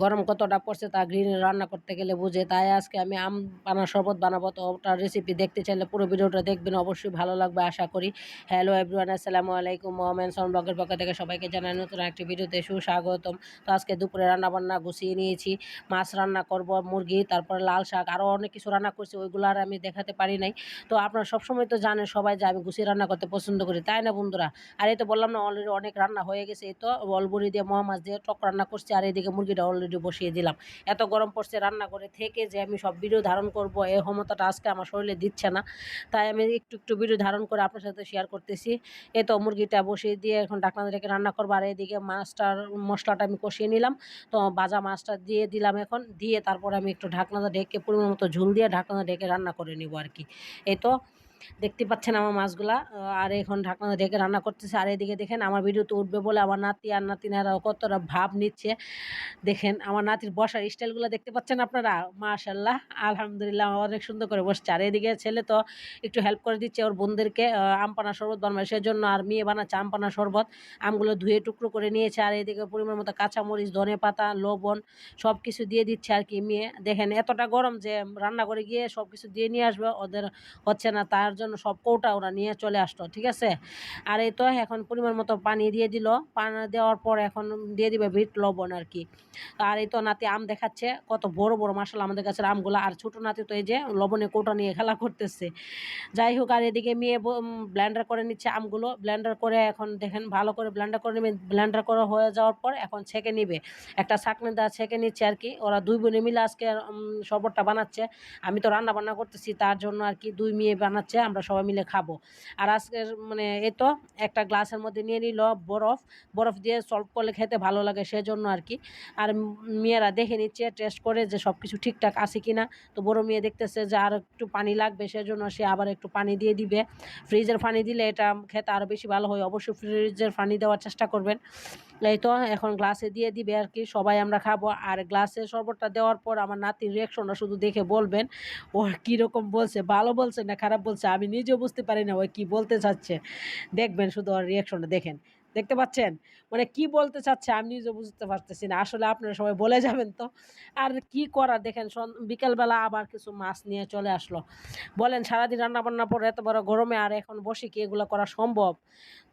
গরম কতটা পড়ছে তা গৃহিণী রান্না করতে গেলে বুঝে। তাই আজকে আমি আম পানার শরবত বানাবো। তো ওটার রেসিপি দেখতে চাইলে পুরো ভিডিওটা দেখবেন, অবশ্যই ভালো লাগবে আশা করি। হ্যালো এভরিওয়ান, আসসালামু আলাইকুম। মোহামেন সন ব্লগের পক্ষ থেকে সবাইকে জানাই নতুন একটি ভিডিওতে সুস্বাগতম। তো আজকে দুপুরে রান্নাবান্না গুছিয়ে নিয়েছি। মাছ রান্না করব, মুরগি, তারপরে লাল শাক, আরও অনেক কিছু রান্না করছি, ওইগুলো আর আমি দেখাতে পারি নাই। তো আপনারা সবসময় তো জানেন সবাই যে আমি গুছিয়ে রান্না করতে পছন্দ করি, তাই না বন্ধুরা? আর এই তো বললাম না, অলরেডি অনেক রান্না হয়ে গেছে। এই তো অলবুড়ি দিয়ে মোয়া মাছ দিয়ে টক রান্না করছি, আর এইদিকে মুরগিটা অলরেডি বসিয়ে দিলাম। এত গরম পড়ছে, রান্না করে থেকে যে আমি সব ভিডিও ধারণ করব এই ক্ষমতাটা আজকে আমার শরীরে দিচ্ছে না। তাই আমি একটু একটু ভিডিও ধারণ করে আপনার সাথে শেয়ার করতেছি। এই তো মুরগিটা বসিয়ে দিয়ে এখন ঢাকনা রেখে রান্না করবো। আর এদিকে মাছটার মশলাটা আমি কষিয়ে নিলাম। তো ভাজা মাছটা দিয়ে দিলাম, এখন দিয়ে তারপরে আমি একটু ঢাকনাটা ঢেকে পরিমাণ মতো ঝোল দিয়ে ঢাকনাটা ঢেকে রান্না করে নিব আর কি। এই তো দেখতে পাচ্ছেন আমার মাছগুলা। আর এখন ঢাকনা ঢেকে রান্না করতেছে। আর এদিকে দেখেন আমার ভিডিও তো উঠবে বলে আমার নাতি আর নাতিনারা কতটা ভাব নিচ্ছে। দেখেন আমার নাতির বসার স্টাইলগুলো দেখতে পাচ্ছেন আপনারা? মাশাআল্লাহ, আলহামদুলিল্লাহ, অনেক সুন্দর করে বসছে। আর এদিকে ছেলে তো একটু হেল্প করে দিচ্ছে ওর বোনদেরকে আম পানার শরবত বানাবে সেজন্য। আর মেয়ে বানাচ্ছে আম পানার শরবত। আমগুলো ধুয়ে টুকরো করে নিয়েছে। আর এদিকে পরিমাণ মতো কাঁচামরিচ, ধনেপাতা, লবণ সব কিছু দিয়ে দিচ্ছে আর কি মেয়ে। দেখেন এতটা গরম যে রান্না করে গিয়ে সব কিছু দিয়ে নিয়ে আসবে, ওদের হচ্ছে না, তার জন্য সব কৌটা ওরা নিয়ে চলে আসতো, ঠিক আছে। আর এই তো এখন পরিমাণ মতো পানি দিয়ে দিল। পানি দেওয়ার পর এখন দিয়ে দিবে বিট লবণ আর কি। আর এই তো নাতি আম দেখাচ্ছে, কত বড় বড় মাশাআল্লাহ আমাদের কাছের আমগুলা। আর ছোট নাতি তো এই যে লবণে কৌটা নিয়ে খেলা করতেছে। যাই হোক, আর এদিকে মেয়ে ব্লেন্ডার করে নিচ্ছে আমগুলো। ব্লেন্ডার করে এখন দেখেন ভালো করে ব্লেন্ডার করে নেবে। ব্লেন্ডার করা হয়ে যাওয়ার পর এখন ছেঁকে নিবে, একটা ছাঁকনি দা ছেঁকে নিচ্ছে আর কি। ওরা দুই বোনে মিলে আজকে শরবতটা বানাচ্ছে। আমি তো রান্না বান্না করতেছি তার জন্য আর কি, দুই মেয়ে বানাচ্ছে, আমরা সবাই মিলে খাবো। আর আজকের মানে এই তো একটা গ্লাসের মধ্যে নিয়ে নিল বরফ। বরফ দিয়ে সলভ করলে খেতে ভালো লাগে সেজন্য আর কি। আর মেয়েরা দেখে নিচ্ছে টেস্ট করে যে সব কিছু ঠিকঠাক আছে কি না। তো বড় মেয়ে দেখতেছে যে আর একটু পানি লাগবে, সেজন্য সে আবার একটু পানি দিয়ে দিবে। ফ্রিজের পানি দিলে এটা খেতে আরও বেশি ভালো হয়, অবশ্যই ফ্রিজের পানি দেওয়ার চেষ্টা করবেন। এই তো এখন গ্লাসে দিয়ে দিবে আর কি, সবাই আমরা খাবো। আর গ্লাসে শরবতটা দেওয়ার পর আমার নাতির রিয়াকশনটা শুধু দেখে বলবেন ও কীরকম বলছে, ভালো বলছে না খারাপ বলছে, আমি নিজেও বুঝতে পারি না ও কী বলতে চাচ্ছে। দেখবেন শুধু ওর রিয়াকশনটা দেখেন, দেখতে পাচ্ছেন? মানে কি বলতে চাচ্ছে আমি নিজেও বুঝতে পারতেছি না। আসলে আপনারা সবাই বলে যাবেন তো। আর কি করার, দেখেন বিকেলবেলা আবার কিছু মাছ নিয়ে চলে আসলো। বলেন সারাদিন রান্নাবান্না পরে এত বড় গরমে আর এখন বসে কি এগুলো করা সম্ভব?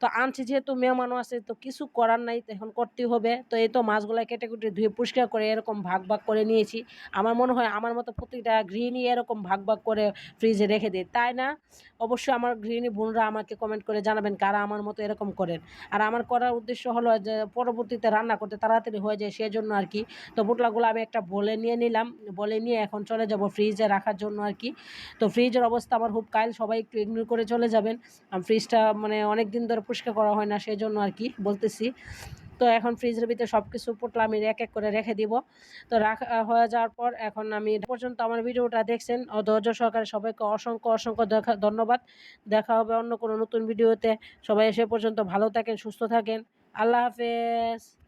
তো আনছি যেহেতু মেহমানও আছে, তো কিছু করার নাই, তো এখন করতেই হবে। তো এই তো মাছগুলা কেটে কুটে ধুয়ে পরিষ্কার করে এরকম ভাগ ভাগ করে নিয়েছি। আমার মনে হয় আমার মতো প্রতিটা গৃহিণী এরকম ভাগ ভাগ করে ফ্রিজে রেখে দেয়, তাই না? অবশ্যই আমার গৃহিণী বোনরা আমাকে কমেন্ট করে জানাবেন কারা আমার মতো এরকম করেন। আর আমার করার উদ্দেশ্য হলো যে পরবর্তীতে রান্না করতে তাড়াতাড়ি হয়ে যায় সেজন্য আর কি। তো পোটলাগুলো আমি একটা বলে নিয়ে নিলাম, বলে নিয়ে এখন চলে যাব ফ্রিজে রাখার জন্য আর কি। তো ফ্রিজের অবস্থা আমার খুব কাইল, সবাই একটু ইগনোর করে চলে যাবেন। ফ্রিজটা মানে অনেক দিন ধরে পরিষ্কার করা হয় না সেজন্য আর কি বলতেছি। তো এখন ফ্রিজের ভিতরে সব কিছু পোটলা আমি এক এক করে রেখে দিব। তো রাখা হয়ে যাওয়ার পর এখন আমি পর্যন্ত আমার ভিডিওটা দেখছেন ও ধৈর্য সহকারে সবাইকে অসংখ্য অসংখ্য ধন্যবাদ। দেখা হবে অন্য কোনো নতুন ভিডিওতে। সবাই সে পর্যন্ত ভালো থাকেন, সুস্থ থাকেন। আল্লাহ হাফেজ।